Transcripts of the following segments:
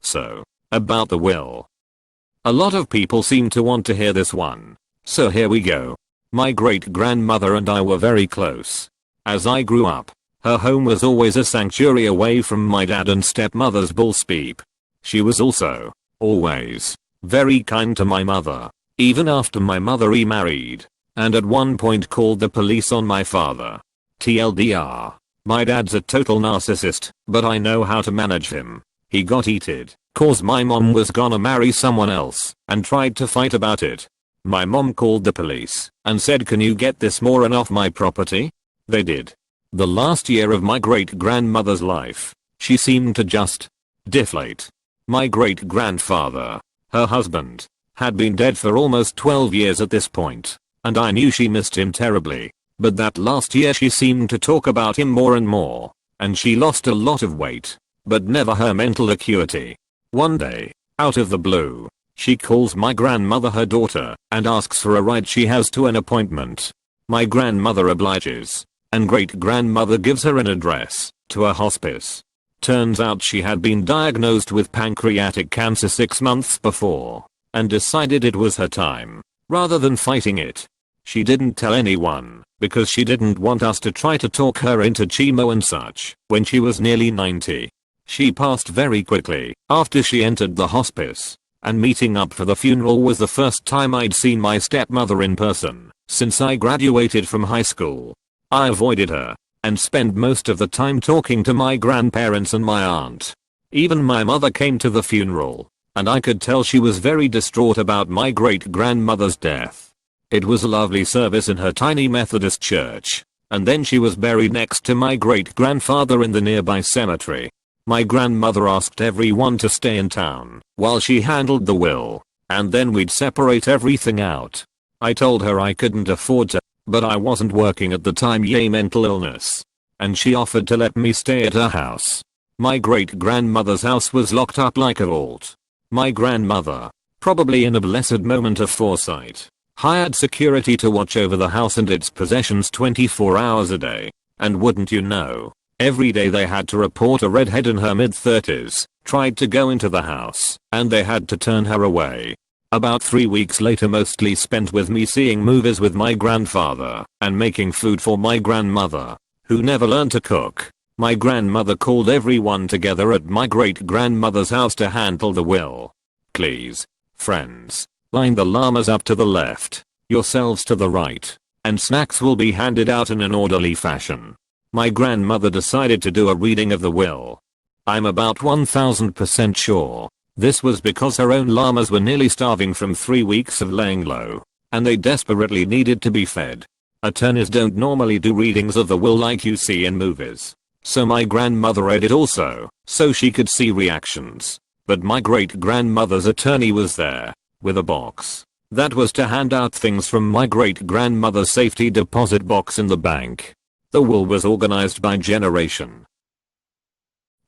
So, about the will. A lot of people seem to want to hear this one. So here we go. My great-grandmother and I were very close. As I grew up, her home was always a sanctuary away from my dad and stepmother's bullspeep. She was also, always, very kind to my mother, even after my mother remarried, and at one point called the police on my father. TLDR. My dad's a total narcissist, but I know how to manage him. He got heated, cause my mom was gonna marry someone else, and tried to fight about it. My mom called the police, and said, "Can you get this moron off my property?" They did. The last year of my great-grandmother's life, she seemed to just deflate. My great-grandfather, her husband, had been dead for almost 12 years at this point, and I knew she missed him terribly. But that last year she seemed to talk about him more and more, and she lost a lot of weight, but never her mental acuity. One day, out of the blue, she calls my grandmother her daughter and asks for a ride she has to an appointment. My grandmother obliges, and great-grandmother gives her an address to a hospice. Turns out she had been diagnosed with pancreatic cancer 6 months before, and decided it was her time, rather than fighting it. She didn't tell anyone, because she didn't want us to try to talk her into chemo and such, when she was nearly 90. She passed very quickly after she entered the hospice, and meeting up for the funeral was the first time I'd seen my stepmother in person since I graduated from high school. I avoided her and spent most of the time talking to my grandparents and my aunt. Even my mother came to the funeral, and I could tell she was very distraught about my great-grandmother's death. It was a lovely service in her tiny Methodist church, and then she was buried next to my great-grandfather in the nearby cemetery. My grandmother asked everyone to stay in town while she handled the will, and then we'd separate everything out. I told her I couldn't afford to, but I wasn't working at the time, yay mental illness, and she offered to let me stay at her house. My great-grandmother's house was locked up like a vault. My grandmother, probably in a blessed moment of foresight, hired security to watch over the house and its possessions 24 hours a day. And wouldn't you know, every day they had to report a redhead in her mid-30s tried to go into the house, and they had to turn her away. About 3 weeks later, mostly spent with me seeing movies with my grandfather and making food for my grandmother, who never learned to cook. My grandmother called everyone together at my great-grandmother's house to handle the will. Please, friends, line the llamas up to the left, yourselves to the right, and snacks will be handed out in an orderly fashion. My grandmother decided to do a reading of the will. I'm about 1000% sure this was because her own llamas were nearly starving from 3 weeks of laying low, and they desperately needed to be fed. Attorneys don't normally do readings of the will like you see in movies, so my grandmother read it also, so she could see reactions. But my great-grandmother's attorney was there, with a box that was to hand out things from my great-grandmother's safety deposit box in the bank. The will was organized by generation.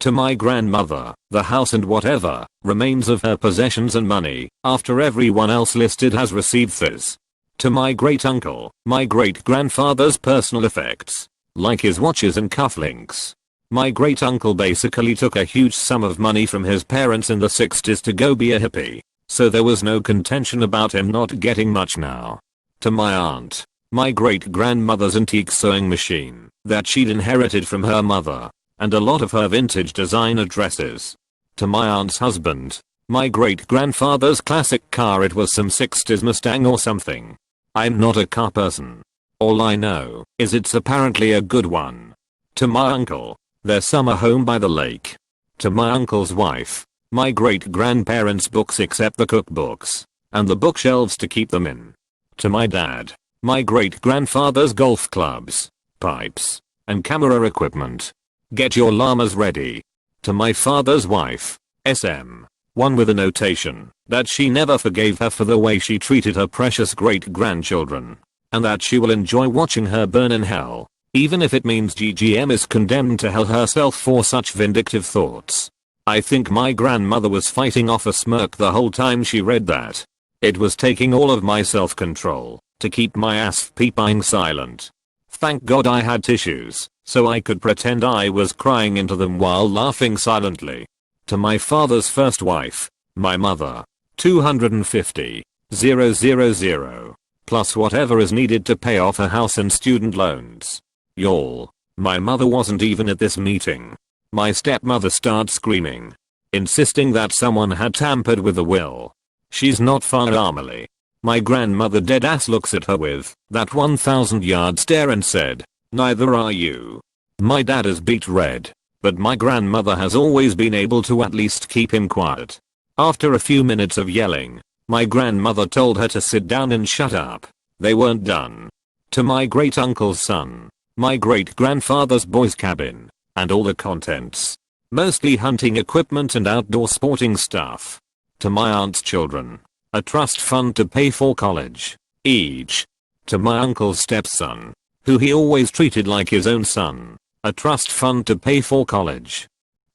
To my grandmother, the house and whatever remains of her possessions and money, after everyone else listed has received this. To my great-uncle, my great-grandfather's personal effects, like his watches and cufflinks. My great-uncle basically took a huge sum of money from his parents in the 60s to go be a hippie, so there was no contention about him not getting much now. To my aunt, my great-grandmother's antique sewing machine that she'd inherited from her mother, and a lot of her vintage designer dresses. To my aunt's husband, my great-grandfather's classic car, it was some 60s Mustang or something. I'm not a car person. All I know is it's apparently a good one. To my uncle, their summer home by the lake. To my uncle's wife, my great-grandparents' books except the cookbooks, and the bookshelves to keep them in. To my dad, my great-grandfather's golf clubs, pipes, and camera equipment. Get your llamas ready. To my father's wife, SM, one with a notation that she never forgave her for the way she treated her precious great-grandchildren, and that she will enjoy watching her burn in hell, even if it means GGM is condemned to hell herself for such vindictive thoughts. I think my grandmother was fighting off a smirk the whole time she read that. It was taking all of my self-control to keep my ass peeping silent. Thank God I had tissues, so I could pretend I was crying into them while laughing silently. To my father's first wife, my mother, 250,000, plus whatever is needed to pay off her house and student loans. Y'all, my mother wasn't even at this meeting. My stepmother starts screaming, insisting that someone had tampered with the will. She's not Emily. My grandmother deadass looks at her with that 1,000-yard stare and said, "Neither are you." My dad is beet red, but my grandmother has always been able to at least keep him quiet. After a few minutes of yelling, my grandmother told her to sit down and shut up. They weren't done. To my great uncle's son, my great grandfather's boys cabin, and all the contents. Mostly hunting equipment and outdoor sporting stuff. To my aunt's children, a trust fund to pay for college, each. To my uncle's stepson, who he always treated like his own son, a trust fund to pay for college.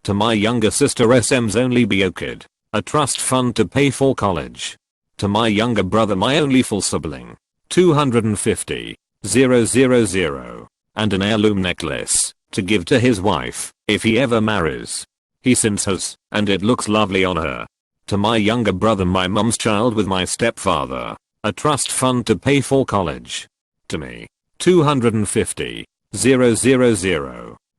To my younger sister SM's only Biokid, a trust fund to pay for college. To my younger brother, my only full sibling, 250,000, and an heirloom necklace to give to his wife if he ever marries. He since has, and it looks lovely on her. To my younger brother, my mum's child with my stepfather, a trust fund to pay for college. To me, 250,000,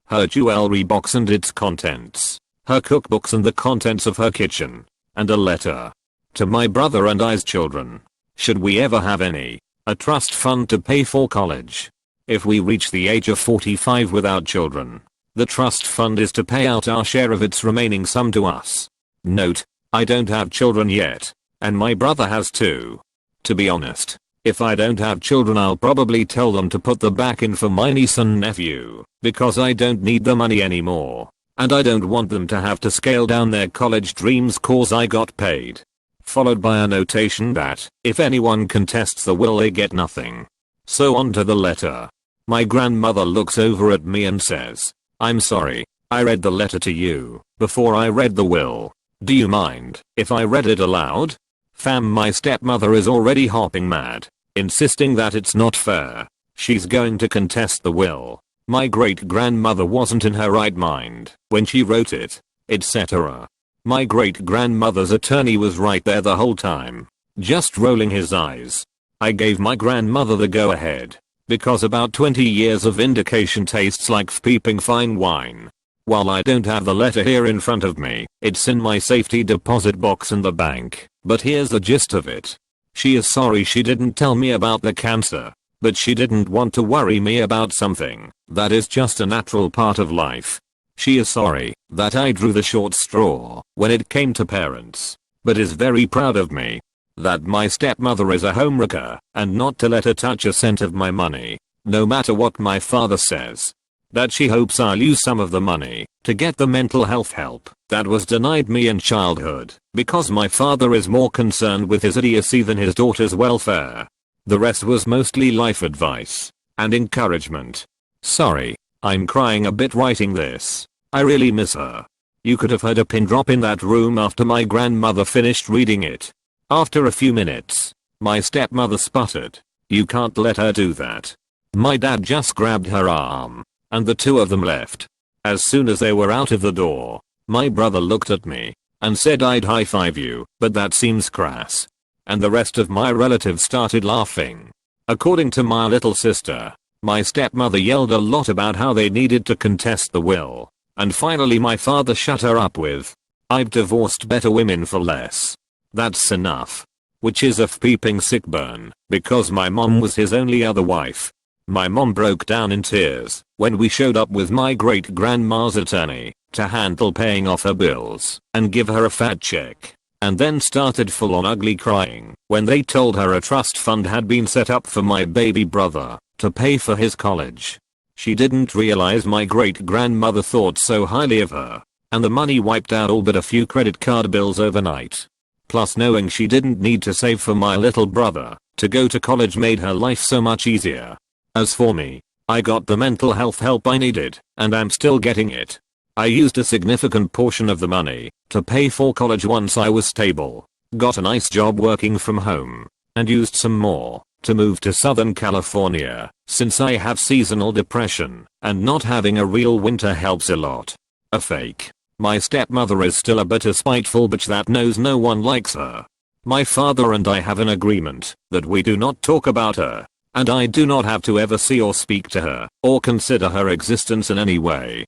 her jewelry box and its contents, her cookbooks and the contents of her kitchen, and a letter. To my brother and I's children, should we ever have any, a trust fund to pay for college. If we reach the age of 45 without children, the trust fund is to pay out our share of its remaining sum to us. Note, I don't have children yet, and my brother has two. To be honest, if I don't have children, I'll probably tell them to put the back in for my niece and nephew, because I don't need the money anymore, and I don't want them to have to scale down their college dreams cause I got paid. Followed by a notation that, if anyone contests the will, they get nothing. So on to the letter. My grandmother looks over at me and says, "I'm sorry, I read the letter to you before I read the will. Do you mind if I read it aloud?" Fam, my stepmother is already hopping mad, insisting that it's not fair. She's going to contest the will. My great grandmother wasn't in her right mind when she wrote it, etc. My great grandmother's attorney was right there the whole time, just rolling his eyes. I gave my grandmother the go ahead, because about 20 years of vindication tastes like peeping fine wine. While I don't have the letter here in front of me, it's in my safety deposit box in the bank, but here's the gist of it. She is sorry she didn't tell me about the cancer, but she didn't want to worry me about something that is just a natural part of life. She is sorry that I drew the short straw when it came to parents, but is very proud of me. That my stepmother is a homewrecker and not to let her touch a cent of my money, no matter what my father says. That she hopes I'll use some of the money to get the mental health help that was denied me in childhood, because my father is more concerned with his idiocy than his daughter's welfare. The rest was mostly life advice and encouragement. Sorry, I'm crying a bit writing this. I really miss her. You could have heard a pin drop in that room after my grandmother finished reading it. After a few minutes, my stepmother sputtered, "You can't let her do that." My dad just grabbed her arm, and the two of them left. As soon as they were out of the door, my brother looked at me and said I'd high five you, but that seems crass. And the rest of my relatives started laughing. According to my little sister, my stepmother yelled a lot about how they needed to contest the will. And finally my father shut her up with, "I've divorced better women for less. That's enough." Which is a peeping sick burn, because my mom was his only other wife. My mom broke down in tears when we showed up with my great grandma's attorney to handle paying off her bills and give her a fat check, and then started full on ugly crying when they told her a trust fund had been set up for my baby brother to pay for his college. She didn't realize my great grandmother thought so highly of her, and the money wiped out all but a few credit card bills overnight. Plus knowing she didn't need to save for my little brother to go to college made her life so much easier. As for me, I got the mental health help I needed, and I'm still getting it. I used a significant portion of the money to pay for college once I was stable, got a nice job working from home, and used some more to move to Southern California, since I have seasonal depression, and not having a real winter helps a lot. A fake My stepmother is still a bitter spiteful bitch that knows no one likes her. My father and I have an agreement that we do not talk about her, and I do not have to ever see or speak to her or consider her existence in any way.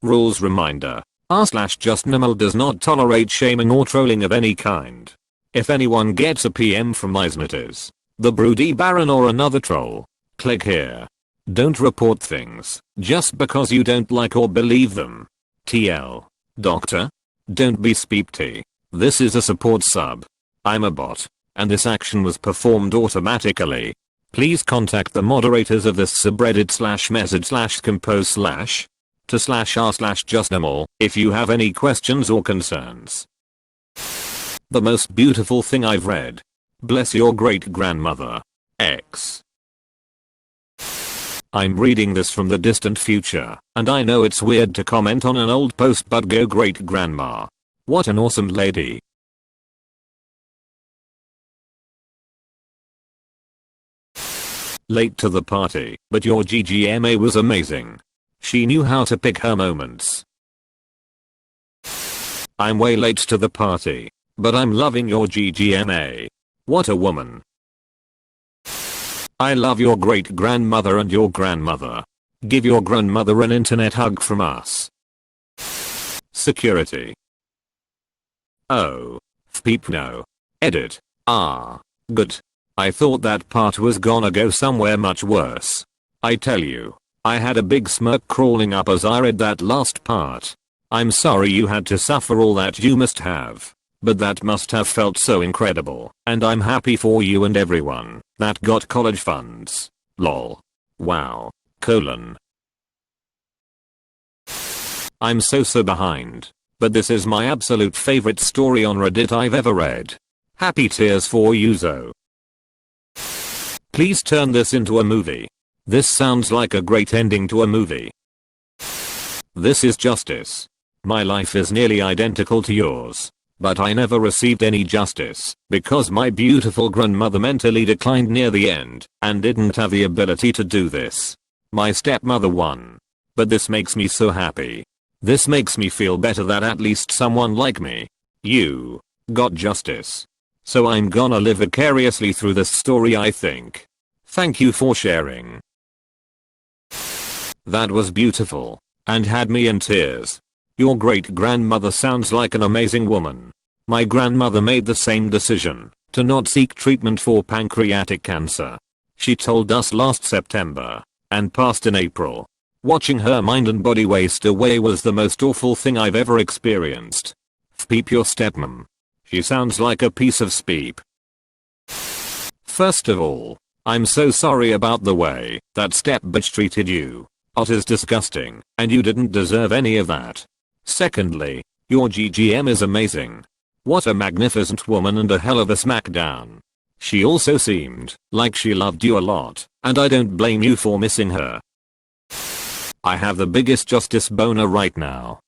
Rules reminder. r/justnormal does not tolerate shaming or trolling of any kind. If anyone gets a PM from Isnitters, the Broody Baron or another troll, click here. Don't report things just because you don't like or believe them. TL. Doctor? Don't be speepty. This is a support sub. I'm a bot, and this action was performed automatically. Please contact the moderators of this subreddit /message/compose/ to /r/justnormal if you have any questions or concerns. The most beautiful thing I've read. Bless your great grandmother. X. I'm reading this from the distant future, and I know it's weird to comment on an old post, but go great grandma. What an awesome lady. Late to the party, but your GGMA was amazing. She knew how to pick her moments. I'm way late to the party, but I'm loving your GGMA. What a woman. I love your great grandmother and your grandmother. Give your grandmother an internet hug from us. Security. Oh. Peep no. Edit. Good. I thought that part was gonna go somewhere much worse. I tell you, I had a big smirk crawling up as I read that last part. I'm sorry you had to suffer all that you must have. But that must have felt so incredible, and I'm happy for you and everyone that got college funds. Lol. Wow. I'm so behind, but this is my absolute favorite story on Reddit I've ever read. Happy tears for you, Zo. Please turn this into a movie. This sounds like a great ending to a movie. This is justice. My life is nearly identical to yours. But I never received any justice because my beautiful grandmother mentally declined near the end and didn't have the ability to do this. My stepmother won. But this makes me so happy. This makes me feel better that at least someone like me, you, got justice. So I'm gonna live vicariously through this story, I think. Thank you for sharing. That was beautiful and had me in tears. Your great grandmother sounds like an amazing woman. My grandmother made the same decision to not seek treatment for pancreatic cancer. She told us last September and passed in April. Watching her mind and body waste away was the most awful thing I've ever experienced. Peep your stepmom. She sounds like a piece of speep. First of all, I'm so sorry about the way that step bitch treated you. It is disgusting, and you didn't deserve any of that. Secondly, your GGM is amazing. What a magnificent woman and a hell of a smackdown. She also seemed like she loved you a lot, and I don't blame you for missing her. I have the biggest justice boner right now.